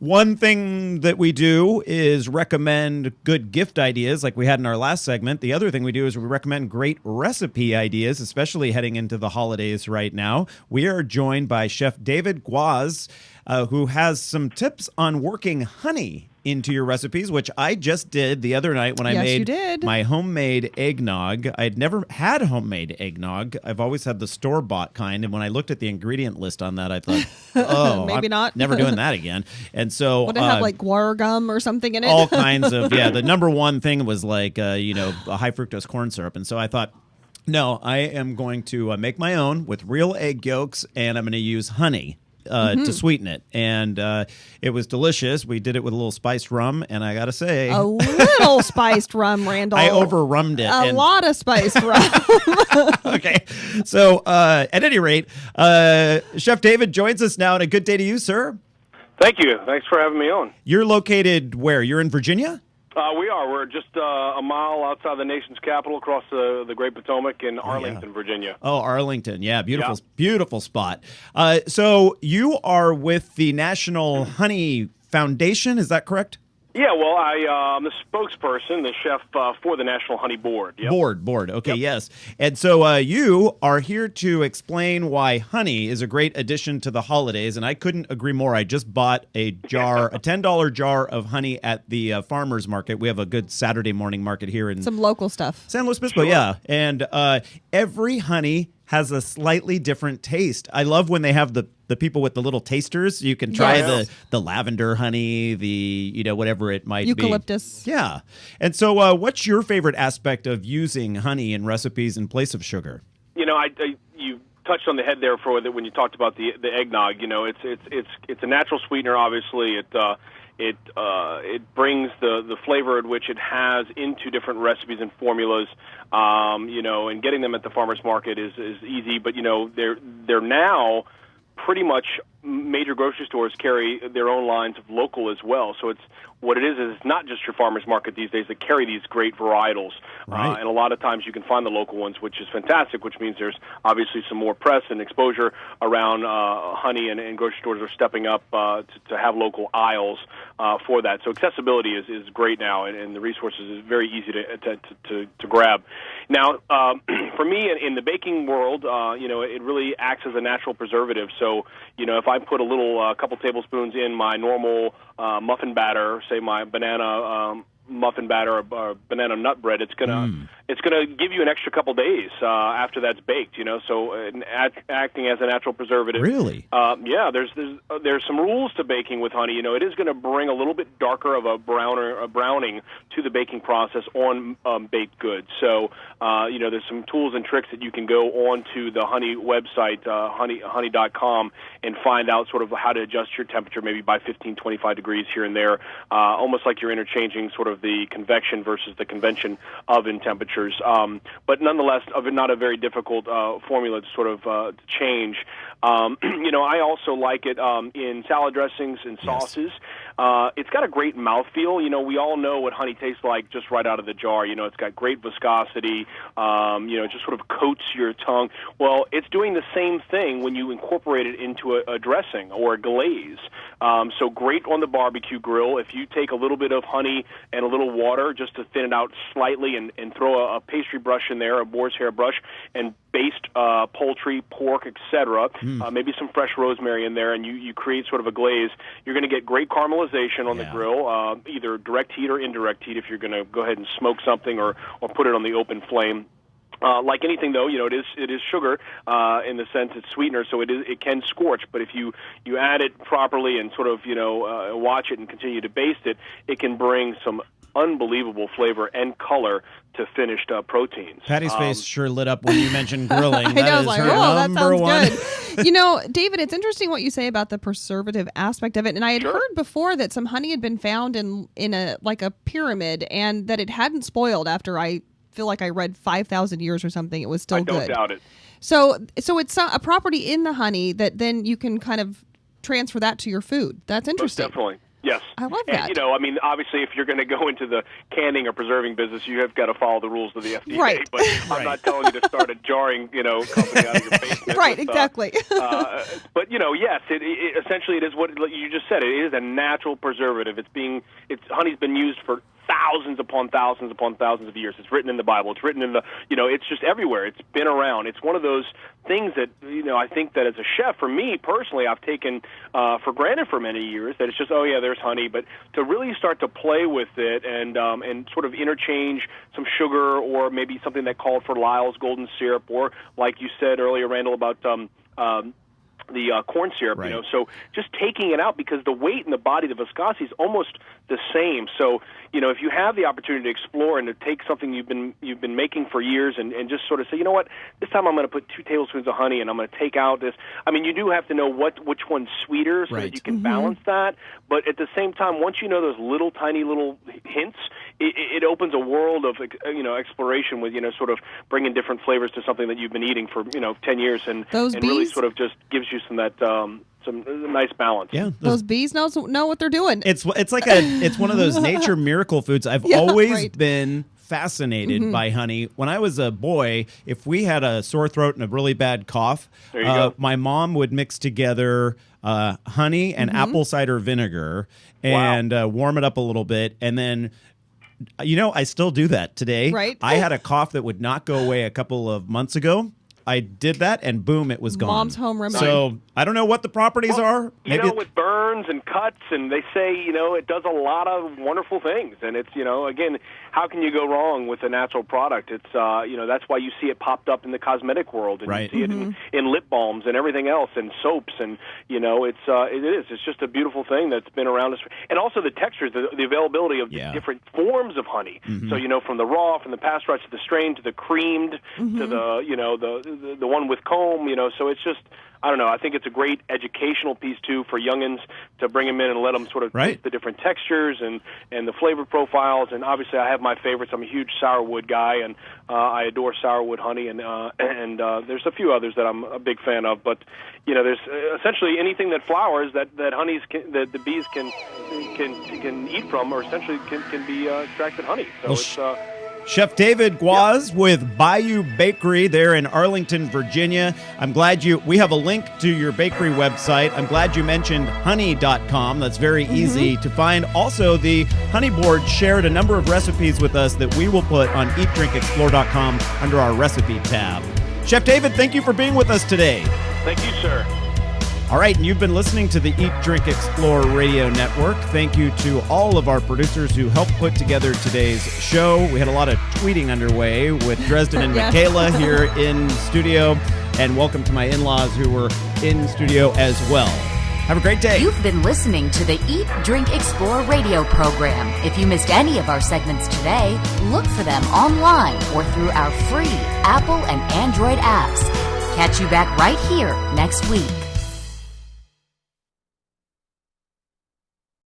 One thing that we do is recommend good gift ideas like we had in our last segment. The other thing we do is we recommend great recipe ideas, especially heading into the holidays right now. We are joined by Chef David Guaz, who has some tips on working honey into your recipes, which I just did the other night when I made my homemade eggnog. I'd never had homemade eggnog. I've always had the store-bought kind, and when I looked at the ingredient list on that, I thought, oh, maybe not. Never doing that again. And so would it have like guar gum or something in it? All kinds of, yeah. The number one thing was like, a high fructose corn syrup. And so I thought, no, I am going to make my own with real egg yolks, and I'm going to use honey to sweeten it. And it was delicious. We did it with a little spiced rum, and I got to say... A little spiced rum, Randall. I over-rummed it. A lot of spiced rum. Okay. So at any rate, Chef David joins us now, and a good day to you, sir. Thank you. Thanks for having me on. You're located where? You're in Virginia? We are. We're just a mile outside the nation's capital, across the Great Potomac in Arlington, Virginia. Oh, Arlington. Yeah, beautiful, beautiful spot. So you are with the National Honey Foundation, is that correct? Yeah, well, I'm the spokesperson, the chef for the National Honey Board. Yep. Board. Okay, yes. And so you are here to explain why honey is a great addition to the holidays, and I couldn't agree more. I just bought a $10 jar of honey at the farmer's market. We have a good Saturday morning market here in some local stuff. San Luis Obispo, yeah. And every honey has a slightly different taste. I love when they have the people with the little tasters. You can try the lavender honey, the whatever it might be. Eucalyptus. Yeah. And so what's your favorite aspect of using honey in recipes in place of sugar? You touched on the head there when you talked about the eggnog. It's a natural sweetener. Obviously, it brings the flavor at which it has into different recipes and formulas. And getting them at the farmer's market is easy. But they're now pretty much major grocery stores carry their own lines of local as well. So it's not just your farmer's market these days that carry these great varietals. Right. And a lot of times you can find the local ones, which is fantastic, which means there's obviously some more press and exposure around honey, and grocery stores are stepping up to have local aisles for that. So accessibility is great now, and the resources is very easy to grab. Now, for me in the baking world, it really acts as a natural preservative. So, if I put a couple tablespoons in my normal muffin batter, say my banana muffin batter or banana nut bread, it's gonna give you an extra couple days after that's baked. So acting as a natural preservative. Really? Yeah. There's some rules to baking with honey. It is going to bring a little bit darker of a browning to the baking process on baked goods. So there's some tools and tricks that you can go onto the honey website, honey.com, and find out sort of how to adjust your temperature, maybe by 15, 25 degrees here and there, almost like you're interchanging sort of the convection versus the convention oven temperatures. But nonetheless, not a very difficult formula to sort of change. I also like it in salad dressings and sauces. It's got a great mouthfeel. We all know what honey tastes like just right out of the jar. It's got great viscosity. It just sort of coats your tongue. Well, it's doing the same thing when you incorporate it into a dressing or a glaze. So great on the barbecue grill. If you take a little bit of honey and a little water just to thin it out slightly and throw a pastry brush in there, a boar's hair brush, and baste poultry, pork, etc., maybe some fresh rosemary in there, and you create sort of a glaze, you're going to get great caramelization on the grill, either direct heat or indirect heat if you're going to go ahead and smoke something or put it on the open flame. Like anything, though, it is sugar in the sense it's sweetener, so it can scorch. But if you add it properly and sort of watch it and continue to baste it, it can bring some unbelievable flavor and color to finished proteins. Patty's face sure lit up when you mentioned grilling. I know, I was like, that sounds one. good. David, it's interesting what you say about the preservative aspect of it. And I had heard before that some honey had been found in a pyramid, and that it hadn't spoiled after I feel like I read 5,000 years or something. It was still good. I don't doubt it. So it's a property in the honey that then you can kind of transfer that to your food. That's interesting. Most definitely. Yes. I love And, that. you know, I mean, obviously, if you're going to go into the canning or preserving business, you have got to follow the rules of the FDA. Right. But I'm not telling you to start a jarring, you know, company out of your basement. Right, with, exactly. But, you know, yes, essentially it is what you just said. It is a natural preservative. Honey's been used for thousands upon thousands upon thousands of years. It's written in the Bible. It's written in it's just everywhere. It's been around. It's one of those things that, you know, I think that as a chef, for me personally, I've taken for granted for many years that it's just, oh yeah, there's honey, but to really start to play with it and sort of interchange some sugar or maybe something that called for Lyle's golden syrup, or like you said earlier, Randall, about the corn syrup, right. you know, so just taking it out, because the weight in the body, the viscosity is almost the same. So, you know, if you have the opportunity to explore and to take something you've been making for years and just sort of say, you know what, this time I'm going to put 2 tablespoons of honey and I'm going to take out this. I mean, you do have to know which one's sweeter so right. that you can balance that. But at the same time, once you know those little tiny little hints, it opens a world of, you know, exploration with, you know, sort of bringing different flavors to something that you've been eating for, you know, 10 years and really sort of just gives you some nice balance. Yeah, those bees know what they're doing. It's like it's one of those nature miracle foods. I've always been fascinated by honey. When I was a boy, if we had a sore throat and a really bad cough, my mom would mix together honey and apple cider vinegar and warm it up a little bit, and then. You know, I still do that today. Right. I had a cough that would not go away a couple of months ago. I did that, and boom, it was gone. Mom's home remedy. So I don't know what the properties are. Maybe with burns and cuts, and they say, you know, it does a lot of wonderful things. And it's, you know, again, how can you go wrong with a natural product? It's, you know, that's why you see it popped up in the cosmetic world, and you see it in lip balms and everything else, and soaps, and, you know, it is. It's just a beautiful thing that's been around us. And also the textures, the availability of different forms of honey. So, you know, from the raw, from the pasteurized to the strained to the creamed to the, you know, the one with comb, you know, so it's just, I don't know, I think it's a great educational piece, too, for youngins to bring them in and let them sort of taste the different textures and the flavor profiles. And obviously I have my favorites. I'm a huge sourwood guy, and I adore sourwood honey, and there's a few others that I'm a big fan of. But, you know, there's essentially anything that flowers that the bees can eat from, or essentially can be extracted honey. So Chef David Guaz with Bayou Bakery there in Arlington, Virginia. I'm glad we have a link to your bakery website. I'm glad you mentioned honey.com. That's very easy to find. Also, the Honey Board shared a number of recipes with us that we will put on eatdrinkexplore.com under our recipe tab. Chef David, thank you for being with us today. Thank you, sir. All right, and you've been listening to the Eat, Drink, Explore Radio Network. Thank you to all of our producers who helped put together today's show. We had a lot of tweeting underway with Dresden and Michaela here in studio. And welcome to my in-laws who were in studio as well. Have a great day. You've been listening to the Eat, Drink, Explore radio program. If you missed any of our segments today, look for them online or through our free Apple and Android apps. Catch you back right here next week.